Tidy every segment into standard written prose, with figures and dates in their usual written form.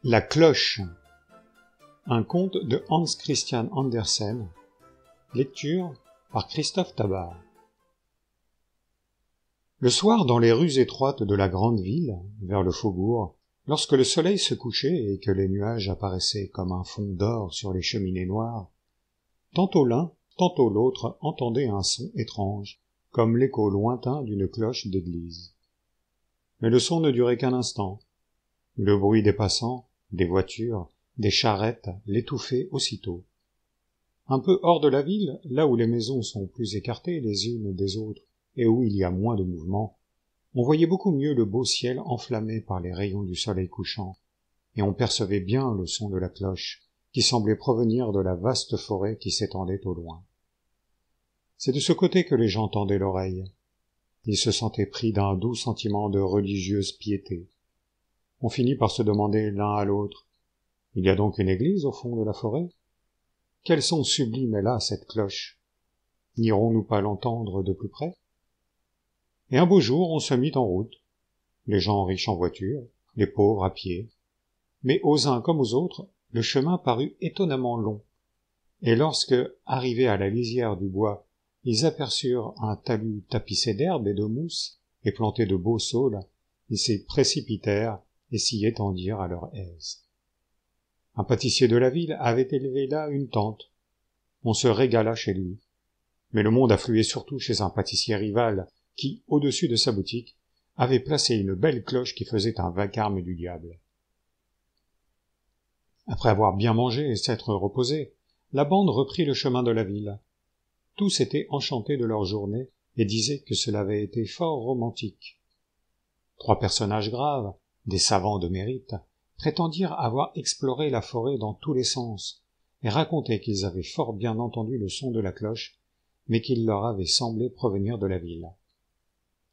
La cloche. Un conte de Hans Christian Andersen. Lecture par Christophe Tabar. Le soir, dans les rues étroites de la grande ville, vers le faubourg, lorsque le soleil se couchait et que les nuages apparaissaient comme un fond d'or sur les cheminées noires, tantôt l'un, tantôt l'autre entendait un son étrange, comme l'écho lointain d'une cloche d'église. Mais le son ne durait qu'un instant. Le bruit des passants, des voitures, des charrettes l'étouffait aussitôt. Un peu hors de la ville, là où les maisons sont plus écartées les unes des autres et où il y a moins de mouvement, on voyait beaucoup mieux le beau ciel enflammé par les rayons du soleil couchant, et on percevait bien le son de la cloche, qui semblait provenir de la vaste forêt qui s'étendait au loin. C'est de ce côté que les gens tendaient l'oreille. Ils se sentaient pris d'un doux sentiment de religieuse piété. On finit par se demander l'un à l'autre: il y a donc une église au fond de la forêt? Quel son sublime est là, cette cloche? N'irons-nous pas l'entendre de plus près? Et un beau jour, on se mit en route, les gens riches en voiture, les pauvres à pied. Mais aux uns comme aux autres, le chemin parut étonnamment long, et lorsque, arrivés à la lisière du bois, ils aperçurent un talus tapissé d'herbe et de mousse, et planté de beaux saules, ils s'y précipitèrent et s'y étendirent à leur aise. Un pâtissier de la ville avait élevé là une tente. On se régala chez lui. Mais le monde affluait surtout chez un pâtissier rival, qui, au-dessus de sa boutique, avait placé une belle cloche qui faisait un vacarme du diable. Après avoir bien mangé et s'être reposé, la bande reprit le chemin de la ville. Tous étaient enchantés de leur journée et disaient que cela avait été fort romantique. 3 personnages graves, des savants de mérite, prétendirent avoir exploré la forêt dans tous les sens, et racontaient qu'ils avaient fort bien entendu le son de la cloche, mais qu'il leur avait semblé provenir de la ville.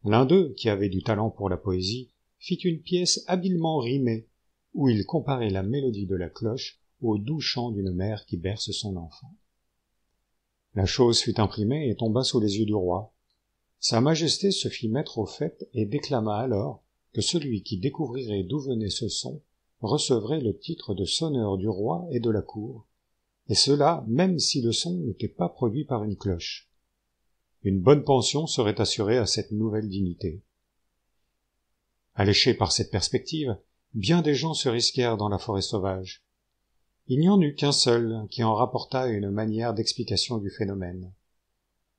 L'un d'eux, qui avait du talent pour la poésie, fit une pièce habilement rimée, où il comparait la mélodie de la cloche au doux chant d'une mère qui berce son enfant. La chose fut imprimée et tomba sous les yeux du roi. Sa Majesté se fit mettre au fait et déclama alors que celui qui découvrirait d'où venait ce son recevrait le titre de sonneur du roi et de la cour, et cela même si le son n'était pas produit par une cloche. Une bonne pension serait assurée à cette nouvelle dignité. Alléchés par cette perspective, bien des gens se risquèrent dans la forêt sauvage. Il n'y en eut qu'un seul qui en rapporta une manière d'explication du phénomène.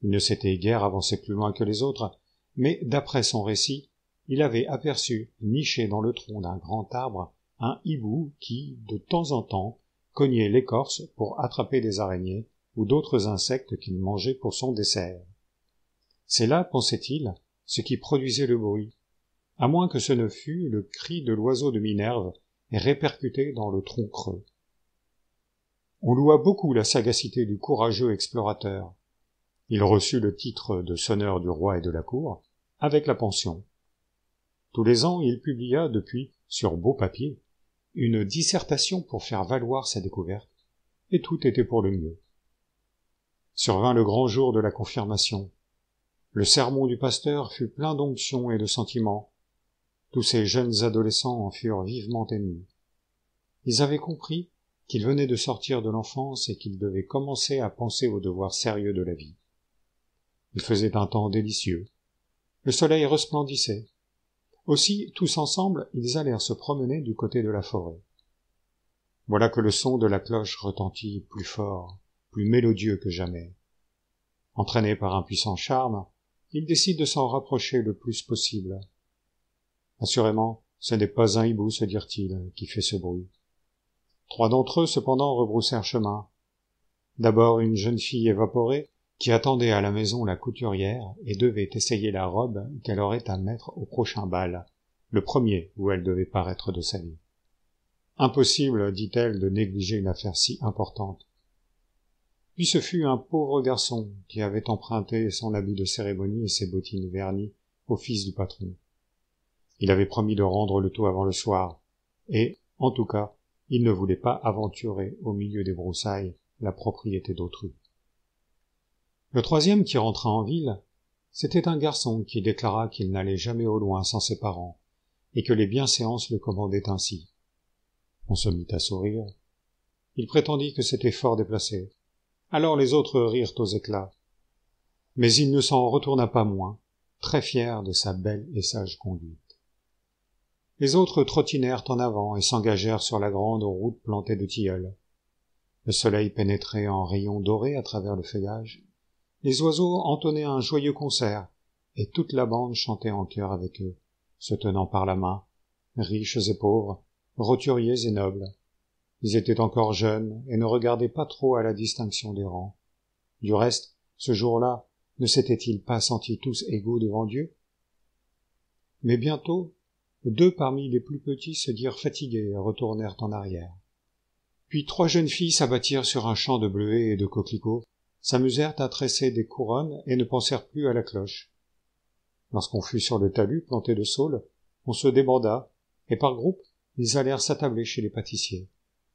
Il ne s'était guère avancé plus loin que les autres, mais d'après son récit, il avait aperçu, niché dans le tronc d'un grand arbre, un hibou qui, de temps en temps, cognait l'écorce pour attraper des araignées ou d'autres insectes qu'il mangeait pour son dessert. C'est là, pensait-il, ce qui produisait le bruit, à moins que ce ne fût le cri de l'oiseau de Minerve répercuté dans le tronc creux. On loua beaucoup la sagacité du courageux explorateur. Il reçut le titre de sonneur du roi et de la cour, avec la pension. Tous les ans, il publia depuis, sur beau papier, une dissertation pour faire valoir sa découverte, et tout était pour le mieux. Survint le grand jour de la confirmation. Le sermon du pasteur fut plein d'onction et de sentiments. Tous ces jeunes adolescents en furent vivement émus. Ils avaient compris qu'ils venaient de sortir de l'enfance et qu'ils devaient commencer à penser aux devoirs sérieux de la vie. Il faisait un temps délicieux. Le soleil resplendissait. Aussi, tous ensemble, ils allèrent se promener du côté de la forêt. Voilà que le son de la cloche retentit plus fort, plus mélodieux que jamais. Entraînés par un puissant charme, ils décident de s'en rapprocher le plus possible. Assurément, ce n'est pas un hibou, se dirent-ils, qui fait ce bruit. 3 d'entre eux, cependant, rebroussèrent chemin. D'abord une jeune fille évaporée, qui attendait à la maison la couturière et devait essayer la robe qu'elle aurait à mettre au prochain bal, le premier où elle devait paraître de sa vie. Impossible, dit-elle, de négliger une affaire si importante. Puis ce fut un pauvre garçon qui avait emprunté son habit de cérémonie et ses bottines vernies au fils du patron. Il avait promis de rendre le tout avant le soir, et, en tout cas, il ne voulait pas aventurer au milieu des broussailles la propriété d'autrui. Le 3e qui rentra en ville, c'était un garçon qui déclara qu'il n'allait jamais au loin sans ses parents, et que les bienséances le commandaient ainsi. On se mit à sourire. Il prétendit que c'était fort déplacé. Alors les autres rirent aux éclats. Mais il ne s'en retourna pas moins, très fier de sa belle et sage conduite. Les autres trottinèrent en avant et s'engagèrent sur la grande route plantée de tilleuls. Le soleil pénétrait en rayons dorés à travers le feuillage. Les oiseaux entonnaient un joyeux concert, et toute la bande chantait en chœur avec eux, se tenant par la main, riches et pauvres, roturiers et nobles. Ils étaient encore jeunes et ne regardaient pas trop à la distinction des rangs. Du reste, ce jour-là, ne s'étaient-ils pas sentis tous égaux devant Dieu? Mais bientôt, 2 parmi les plus petits se dirent fatigués et retournèrent en arrière. Puis 3 jeunes filles s'abattirent sur un champ de bleuets et de coquelicots, s'amusèrent à tresser des couronnes et ne pensèrent plus à la cloche. Lorsqu'on fut sur le talus planté de saules, on se débanda, et par groupes, ils allèrent s'attabler chez les pâtissiers.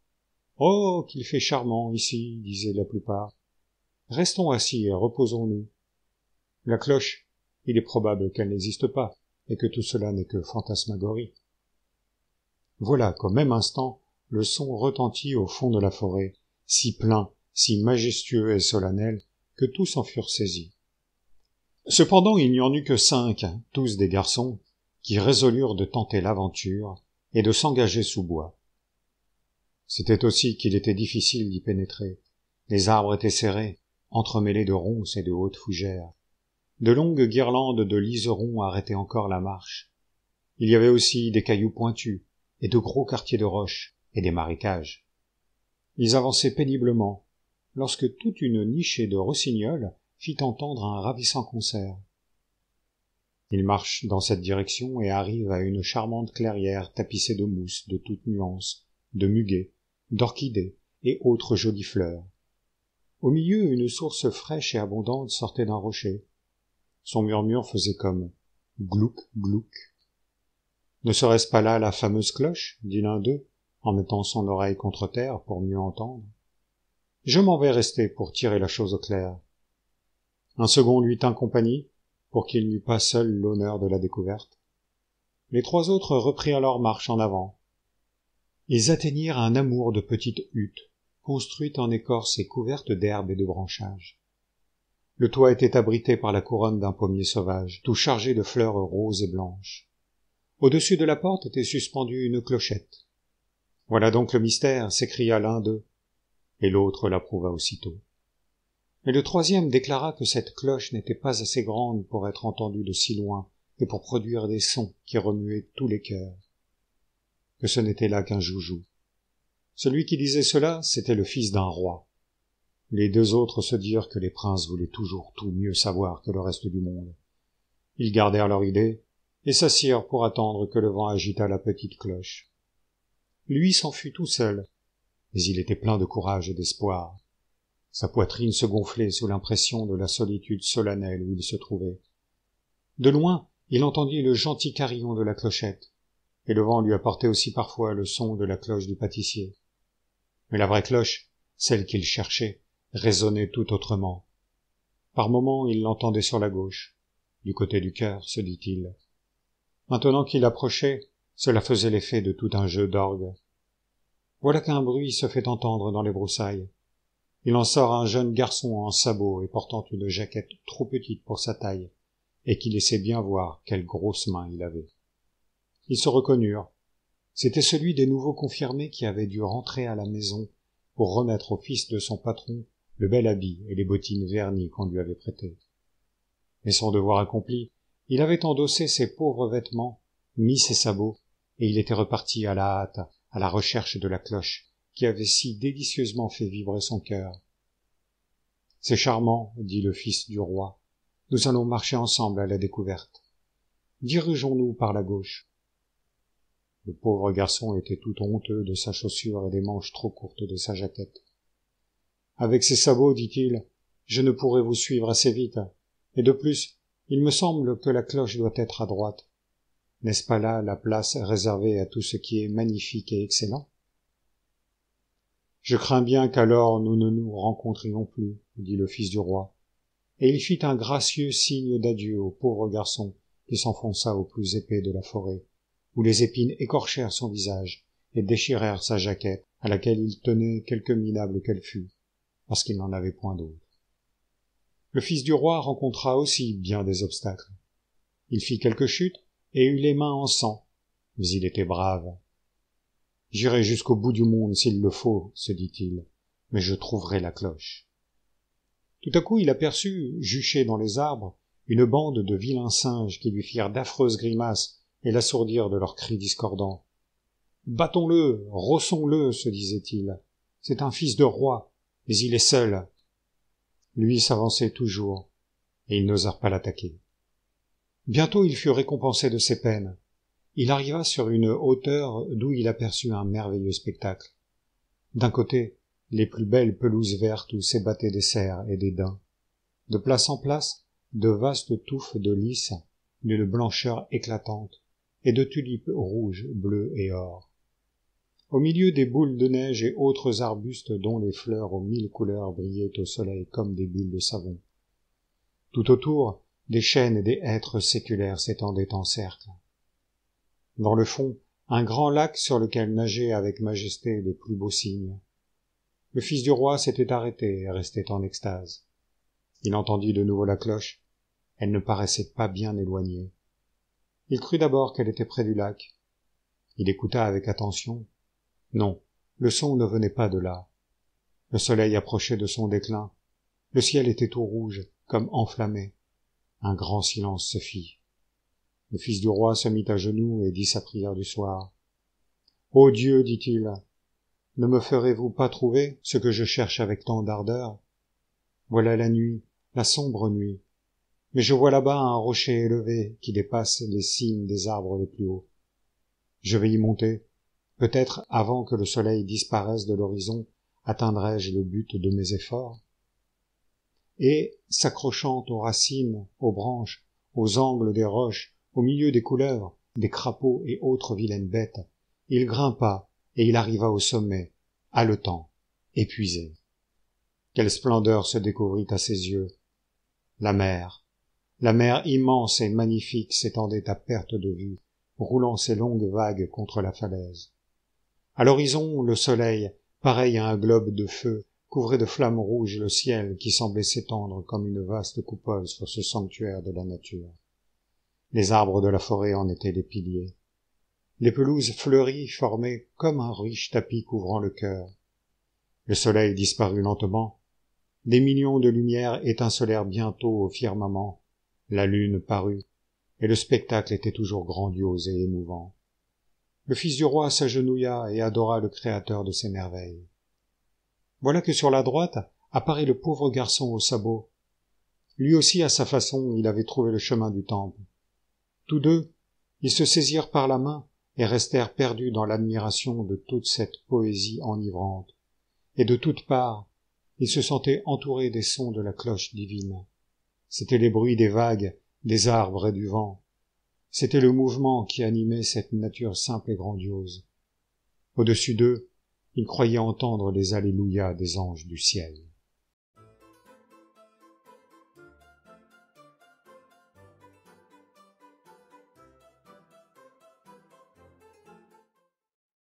« Oh, qu'il fait charmant ici !» disaient la plupart. « Restons assis et reposons-nous. La cloche, il est probable qu'elle n'existe pas, et que tout cela n'est que fantasmagorie. » Voilà qu'au même instant, le son retentit au fond de la forêt, si plein, si majestueux et solennel, que tous en furent saisis. Cependant il n'y en eut que 5, tous des garçons, qui résolurent de tenter l'aventure et de s'engager sous bois. C'était aussi qu'il était difficile d'y pénétrer. Les arbres étaient serrés, entremêlés de ronces et de hautes fougères. De longues guirlandes de liserons arrêtaient encore la marche. Il y avait aussi des cailloux pointus, et de gros quartiers de roches, et des marécages. Ils avançaient péniblement, lorsque toute une nichée de rossignols fit entendre un ravissant concert. Ils marchent dans cette direction et arrivent à une charmante clairière tapissée de mousses de toutes nuances, de muguets, d'orchidées et autres jolies fleurs. Au milieu, une source fraîche et abondante sortait d'un rocher. Son murmure faisait comme « glouc, glouc ». « Ne serait-ce pas là la fameuse cloche ?» dit l'un d'eux, en mettant son oreille contre terre pour mieux entendre. « Je m'en vais rester pour tirer la chose au clair. » Un second lui tint compagnie, pour qu'il n'eût pas seul l'honneur de la découverte. Les 3 autres reprirent leur marche en avant. Ils atteignirent un amour de petite hutte, construite en écorce et couverte d'herbes et de branchages. Le toit était abrité par la couronne d'un pommier sauvage, tout chargé de fleurs roses et blanches. Au-dessus de la porte était suspendue une clochette. « Voilà donc le mystère !» s'écria l'un d'eux, et l'autre l'approuva aussitôt. Mais le 3e déclara que cette cloche n'était pas assez grande pour être entendue de si loin et pour produire des sons qui remuaient tous les cœurs. Que ce n'était là qu'un joujou. Celui qui disait cela, c'était le fils d'un roi. Les 2 autres se dirent que les princes voulaient toujours tout mieux savoir que le reste du monde. Ils gardèrent leur idée et s'assirent pour attendre que le vent agitât la petite cloche. Lui s'en fut tout seul, mais il était plein de courage et d'espoir. Sa poitrine se gonflait sous l'impression de la solitude solennelle où il se trouvait. De loin, il entendit le gentil carillon de la clochette, et le vent lui apportait aussi parfois le son de la cloche du pâtissier. Mais la vraie cloche, celle qu'il cherchait, résonnait tout autrement. Par moments, il l'entendait sur la gauche, du côté du cœur, se dit-il. Maintenant qu'il approchait, cela faisait l'effet de tout un jeu d'orgue. Voilà qu'un bruit se fait entendre dans les broussailles. Il en sort un jeune garçon en sabots et portant une jaquette trop petite pour sa taille, et qui laissait bien voir quelles grosses mains il avait. Ils se reconnurent. C'était celui des nouveaux confirmés qui avait dû rentrer à la maison pour remettre au fils de son patron le bel habit et les bottines vernies qu'on lui avait prêtées. Mais son devoir accompli, il avait endossé ses pauvres vêtements, mis ses sabots, et il était reparti à la hâte, à la recherche de la cloche, qui avait si délicieusement fait vibrer son cœur. « C'est charmant, » dit le fils du roi. « Nous allons marcher ensemble à la découverte. Dirigeons-nous par la gauche. » Le pauvre garçon était tout honteux de sa chaussure et des manches trop courtes de sa jaquette. « Avec ces sabots, dit-il, je ne pourrai vous suivre assez vite, et de plus, il me semble que la cloche doit être à droite. N'est-ce pas là la place réservée à tout ce qui est magnifique et excellent? » « Je crains bien qu'alors nous ne nous rencontrions plus, » dit le fils du roi, et il fit un gracieux signe d'adieu au pauvre garçon qui s'enfonça au plus épais de la forêt, où les épines écorchèrent son visage et déchirèrent sa jaquette, à laquelle il tenait quelque minable qu'elle fût, parce qu'il n'en avait point d'autre. Le fils du roi rencontra aussi bien des obstacles. Il fit quelques chutes et eut les mains en sang, mais il était brave. « J'irai jusqu'au bout du monde s'il le faut, se dit-il, mais je trouverai la cloche. » Tout à coup il aperçut, juchés dans les arbres, une bande de vilains singes qui lui firent d'affreuses grimaces et l'assourdirent de leurs cris discordants. « Battons-le, rossons-le, se disait-il. C'est un fils de roi, mais il est seul. » Lui s'avançait toujours, et ils n'osèrent pas l'attaquer. Bientôt il fut récompensé de ses peines. Il arriva sur une hauteur d'où il aperçut un merveilleux spectacle. D'un côté, les plus belles pelouses vertes où s'ébattaient des cerfs et des daims. De place en place, de vastes touffes de lys d'une blancheur éclatante, et de tulipes rouges, bleues et or. Au milieu des boules de neige et autres arbustes dont les fleurs aux 1000 couleurs brillaient au soleil comme des bulles de savon. Tout autour, des chênes et des hêtres séculaires s'étendaient en cercle. Dans le fond, un grand lac sur lequel nageaient avec majesté les plus beaux cygnes. Le fils du roi s'était arrêté et restait en extase. Il entendit de nouveau la cloche. Elle ne paraissait pas bien éloignée. Il crut d'abord qu'elle était près du lac. Il écouta avec attention. Non, le son ne venait pas de là. Le soleil approchait de son déclin. Le ciel était tout rouge, comme enflammé. Un grand silence se fit. Le fils du roi se mit à genoux et dit sa prière du soir. « Ô Dieu, dit-il, ne me ferez-vous pas trouver ce que je cherche avec tant d'ardeur? Voilà la nuit, la sombre nuit. Mais je vois là-bas un rocher élevé qui dépasse les cimes des arbres les plus hauts. Je vais y monter. Peut-être, avant que le soleil disparaisse de l'horizon, atteindrai-je le but de mes efforts. » Et, s'accrochant aux racines, aux branches, aux angles des roches, au milieu des couleuvres, des crapauds et autres vilaines bêtes, il grimpa et il arriva au sommet, haletant, épuisé. Quelle splendeur se découvrit à ses yeux! La mer immense et magnifique s'étendait à perte de vue, roulant ses longues vagues contre la falaise. À l'horizon, le soleil, pareil à un globe de feu, couvrait de flammes rouges le ciel qui semblait s'étendre comme une vaste coupole sur ce sanctuaire de la nature. Les arbres de la forêt en étaient les piliers. Les pelouses fleuries formaient comme un riche tapis couvrant le cœur. Le soleil disparut lentement. Des millions de lumières étincelèrent bientôt au firmament. La lune parut, et le spectacle était toujours grandiose et émouvant. Le fils du roi s'agenouilla et adora le créateur de ces merveilles. Voilà que sur la droite apparaît le pauvre garçon aux sabots. Lui aussi, à sa façon, il avait trouvé le chemin du temple. Tous deux, ils se saisirent par la main et restèrent perdus dans l'admiration de toute cette poésie enivrante. Et de toutes parts, ils se sentaient entourés des sons de la cloche divine. C'étaient les bruits des vagues, des arbres et du vent. C'était le mouvement qui animait cette nature simple et grandiose. Au-dessus d'eux, ils croyaient entendre les alléluia des anges du ciel.